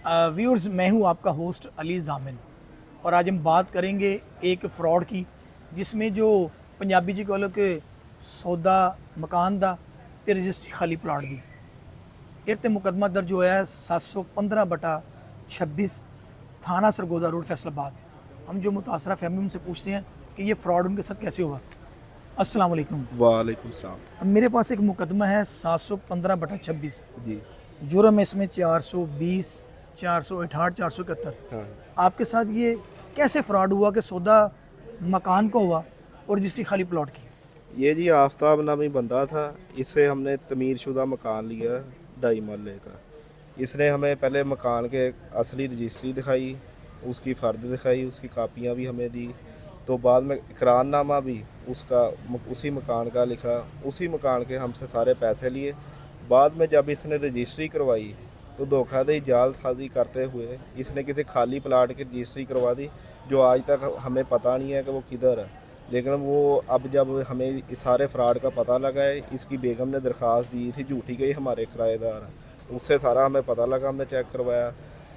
Viewers, मैं हूं आपका होस्ट अली जामिन और आज हम बात करेंगे एक फ़्रॉड की जिसमें जो पंजाबी जी कह लो कि सौदा मकान दा ते रजिस्ट्री खाली प्लाट दी इस ते मुकदमा दर्ज होया है 715/26 थाना सरगोदा रोड फैसलाबाद। हम जो मुतासरा फैमिली उनसे पूछते हैं कि ये फ़्रॉड उनके साथ कैसे हुआ। अस्सलाम वालेकुम। वालेकुम सलाम। अब मेरे पास एक मुकदमा है 715/26। जी। जुर्म है इसमें 420, 468, 471। हाँ। आपके साथ ये कैसे फ्रॉड हुआ कि सौदा मकान का हुआ और रजिस्ट्री खाली प्लॉट की? ये जी आफ्ताब नामी बंदा था। इससे हमने तमीरशुदा मकान लिया 2.5 मरले का। इसने हमें पहले मकान के असली रजिस्ट्री दिखाई, उसकी फ़र्द दिखाई, उसकी कापियाँ भी हमें दी। तो बाद में इकरारनामा भी उसका उसी मकान का लिखा, उसी मकान के हमसे सारे पैसे लिए। बाद में जब इसने रजिस्ट्री करवाई तो धोखाधड़ी जालसाजी करते हुए इसने किसी खाली प्लाट की रजिस्ट्री करवा दी, जो आज तक हमें पता नहीं है कि वो किधर है। लेकिन वो अब जब हमें इस सारे फ्रॉड का पता लगा है, इसकी बेगम ने दरख्वास्त दी थी, झूठी गई हमारे किराएदार, उससे सारा हमें पता लगा, हमने चेक करवाया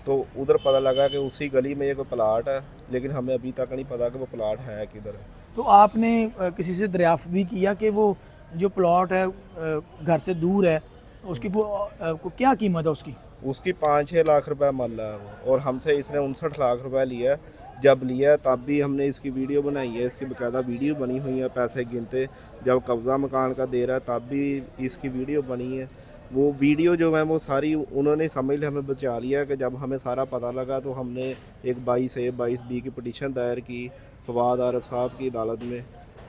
तो उधर पता लगा कि उसी गली में ये कोई प्लाट है, लेकिन हमें अभी तक नहीं पता कि वो प्लाट है किधर है। तो आपने किसी से दरियाफ्त भी किया कि वो जो प्लॉट है घर से दूर है, उसकी को क्या कीमत है उसकी? उसकी 5-6 लाख रुपए मरला है वो, और हमसे इसने 59 लाख रुपए लिया है। जब लिया है तब भी हमने इसकी वीडियो बनाई है, इसकी बाकायदा वीडियो बनी हुई है पैसे गिनते। जब कब्ज़ा मकान का दे रहा है तब भी इसकी वीडियो बनी है। वो वीडियो जो है वो सारी उन्होंने समझ लिया, हमें बचा लिया कि जब हमें सारा पता लगा तो हमने एक 22A/22B की पटिशन दायर की फवाद आरफ साहब की अदालत में।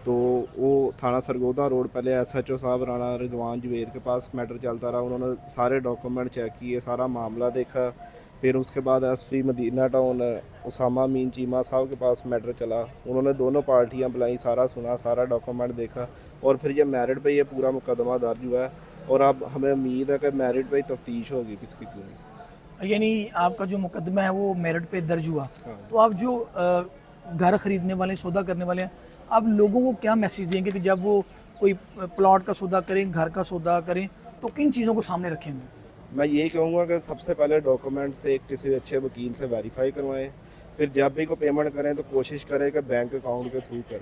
तो वो थाना सरगोदा रोड पहले SHO साहब राणा रिजवान जवेद के पास मैटर चलता रहा, उन्होंने सारे डॉक्यूमेंट चेक किए, सारा मामला देखा। फिर उसके बाद SP मदीना टाउन उसामा मीन चीमा साहब के पास मैटर चला, उन्होंने दोनों पार्टियां बुलाई, सारा सुना, सारा डॉक्यूमेंट देखा, और फिर ये मेरिट पे ये पूरा मुकदमा दर्ज हुआ है। और अब हमें उम्मीद है कि मेरिट पे तफ्तीश होगी किसकी क्यों नहीं। यानी आपका जो मुकदमा है वो मेरिट पे दर्ज हुआ। हाँ। तो आप जो घर ख़रीदने वाले, सौदा करने वाले हैं, आप लोगों को क्या मैसेज देंगे कि जब वो कोई प्लॉट का सौदा करें, घर का सौदा करें, तो किन चीज़ों को सामने रखेंगे? मैं यही कहूँगा कि सबसे पहले डॉक्यूमेंट से किसी अच्छे वकील से वेरीफाई करवाएं। फिर जब भी को पेमेंट करें तो कोशिश करें कि बैंक अकाउंट के थ्रू करें।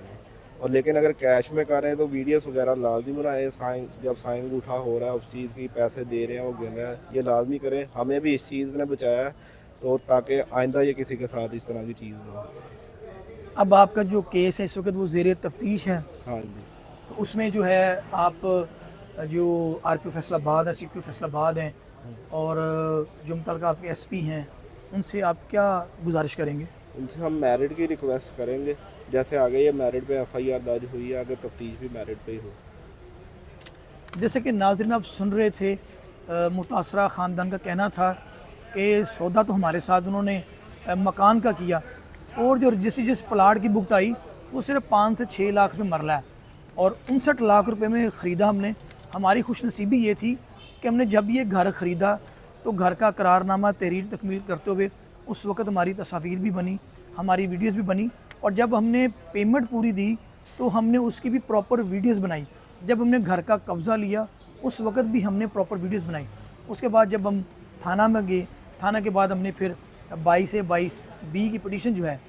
और लेकिन अगर कैश में करें तो वीडियोस वगैरह लाजमी बनाएं, साइन जब साइन उठा हो रहा है उस चीज़ की, पैसे दे रहे हैं वो गिन रहा है, ये लाजमी करें। हमें भी इस चीज़ ने बचाया है, तो ताकि आइंदा ये किसी के साथ इस तरह की चीज़ ना हो। अब आपका जो केस है इस वक्त वो ज़ेर तफ्तीश है, हाँ जी। तो उसमें जो है आप जो RPO फैसलाबाद है, CPO फैसलाबाद हैं और जो मुतल्लिक़ आपके SP हैं, उनसे आप क्या गुजारिश करेंगे? उनसे हम मेरिट की रिक्वेस्ट करेंगे, जैसे आगे ये मेरिट पे FIR दर्ज हुई है, आगे तफ्तीश भी मेरिट पे ही हो। जैसे कि नाज़रीन आप सुन रहे थे, मुतासरा ख़ानदान का कहना था कि सौदा तो हमारे साथ उन्होंने मकान का किया और जो रजिस्ट्री जिस प्लाट की बुक आई वो सिर्फ 5 से 6 लाख रुपये मरला है और 59 लाख रुपए में ख़रीदा हमने। हमारी खुशनसीबी ये थी कि हमने जब ये घर ख़रीदा तो घर का करारनामा तहरीर तकमील करते हुए उस वक़्त हमारी तस्वीर भी बनी, हमारी वीडियोस भी बनी, और जब हमने पेमेंट पूरी दी तो हमने उसकी भी प्रॉपर वीडियोस बनाई। जब हमने घर का कब्ज़ा लिया उस वक़्त भी हमने प्रॉपर वीडियोस बनाई। उसके बाद जब हम थाना में गए, थाना के बाद हमने फिर 22A/22B की पटिशन जो है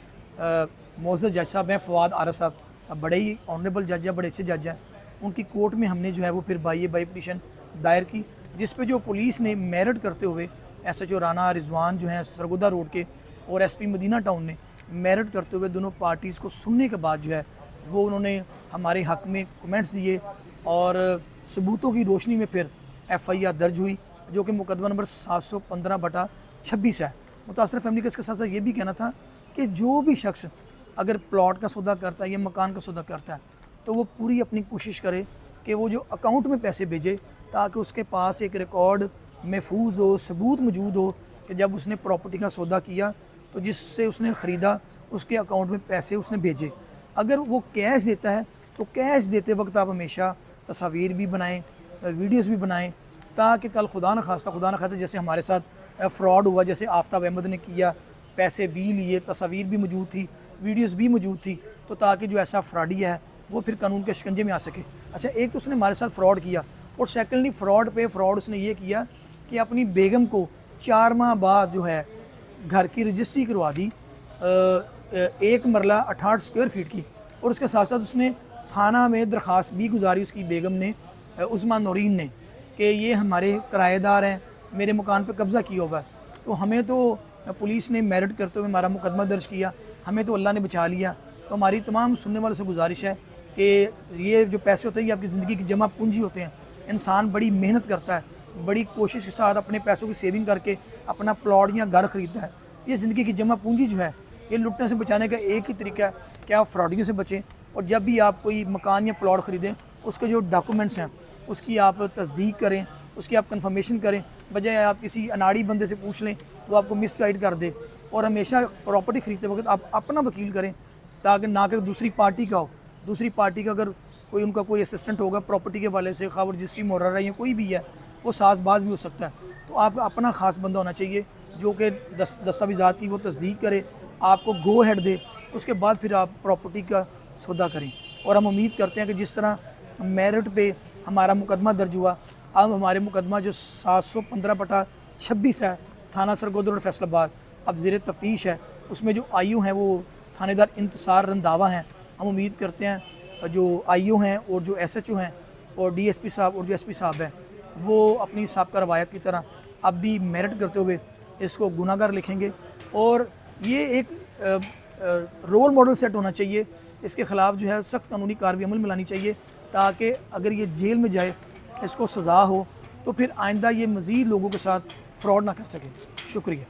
मोअज़्ज़ज़ जज साहब हैं फवाद आरफ साहब, बड़े ही ऑनरेबल जज हैं, बड़े अच्छे जज हैं, उनकी कोर्ट में हमने जो है वो फिर 22A/22 पटिशन दायर की, जिस पे जो पुलिस ने मेरिट करते हुए SHO राना रिजवान जो हैं सरगोदा रोड के और SP मदीना टाउन ने मेरिट करते हुए दोनों पार्टीज़ को सुनने के बाद जो है वो उन्होंने हमारे हक़ में कमेंट्स दिए और सबूतों की रोशनी में फिर FIR दर्ज हुई, जो कि मुकदमा नंबर 715/26 है। मुतासर फैमिली का इसके साथ साथ ये भी कहना था कि जो भी शख्स अगर प्लॉट का सौदा करता है या मकान का सौदा करता है तो वो पूरी अपनी कोशिश करे कि वो जो अकाउंट में पैसे भेजे, ताकि उसके पास एक रिकॉर्ड महफूज हो, सबूत मौजूद हो कि जब उसने प्रॉपर्टी का सौदा किया तो जिससे उसने ख़रीदा उसके अकाउंट में पैसे उसने भेजे। अगर वो कैश देता है तो कैश देते वक्त आप हमेशा तस्वीर भी बनाएं, वीडियोस भी बनाएं, ताकि कल खुदा न खास्ता जैसे हमारे साथ फ़्रॉड हुआ, जैसे आफ्ताब अहमद ने किया, पैसे भी लिए, तस्वीर भी मौजूद थी, वीडियोस भी मौजूद थी, तो ताकि जो ऐसा फ्रॉडिया है वो फिर कानून के शिकंजे में आ सके। अच्छा, एक तो उसने हमारे साथ फ़्रॉड किया और सेकेंडली फ़्रॉड पे फ़्रॉड उसने ये किया कि अपनी बेगम को 4 माह बाद जो है घर की रजिस्ट्री करवा दी, एक मरला 68 स्क्वायर फीट की, और उसके साथ साथ उसने थाना में दरख्वास्त भी गुजारी उसकी बेगम ने, उस्मान नौरीन ने, कि ये हमारे किराएदार हैं, मेरे मकान पर कब्ज़ा किया हुआ है। तो हमें तो पुलिस ने मेरिट करते हुए हमारा मुकदमा दर्ज किया, हमें तो अल्लाह ने बचा लिया। तो हमारी तमाम सुनने वालों से गुजारिश है कि ये जो पैसे होते हैं ये आपकी ज़िंदगी की जमा पूंजी होते हैं। इंसान बड़ी मेहनत करता है, बड़ी कोशिश के साथ अपने पैसों की सेविंग करके अपना प्लॉट या घर ख़रीदता है। ये ज़िंदगी की जमा पूंजी जो है, ये लुटने से बचाने का एक ही तरीका है कि आप फ्रॉडियों से बचें। और जब भी आप कोई मकान या प्लॉट ख़रीदें, उसके जो डॉक्यूमेंट्स हैं उसकी आप तस्दीक करें, उसकी आप कंफर्मेशन करें, बजाय आप किसी अनाड़ी बंदे से पूछ लें, वो आपको मिसगाइड कर दे। और हमेशा प्रॉपर्टी ख़रीदते वक्त आप अपना वकील करें, ताकि ना कि दूसरी पार्टी का हो। दूसरी पार्टी का अगर कोई उनका कोई असिस्टेंट होगा प्रॉपर्टी के वाले से, खा वो रजिस्ट्री मुहर्रर है या कोई भी है, वो साज़बाज भी हो सकता है। तो आपका अपना ख़ास बंदा होना चाहिए जो कि दस्तावेज़ात की वो तस्दीक करे, आपको गो हेड दे, उसके बाद फिर आप प्रॉपर्टी का सौदा करें। और हम उम्मीद करते हैं कि जिस तरह मेरिट पे हमारा मुकदमा दर्ज हुआ, अब हमारे मुकदमा जो 715/26 है, थाना सरगोदा रोड फैसलाबाद, अब ज़ेर तफ्तीश है। उसमें जो आईओ हैं वो थानेदार इंतसार रंधावा हैं। हम उम्मीद करते हैं जो आईओ हैं और जो एसएचओ हैं और डीएसपी साहब और जो एसपी साहब हैं, वो अपनी साबका रवायत की तरह अब भी मेरिट करते हुए इसको गुनाहगार लिखेंगे। और ये एक रोल मॉडल सेट होना चाहिए। इसके ख़िलाफ़ जो है सख्त कानूनी कार्रवाई अमल में लानी चाहिए, ताकि अगर ये जेल में जाए, इसको सज़ा हो, तो फिर आइंदा ये मज़ीद लोगों के साथ फ्रॉड ना कर सके। शुक्रिया।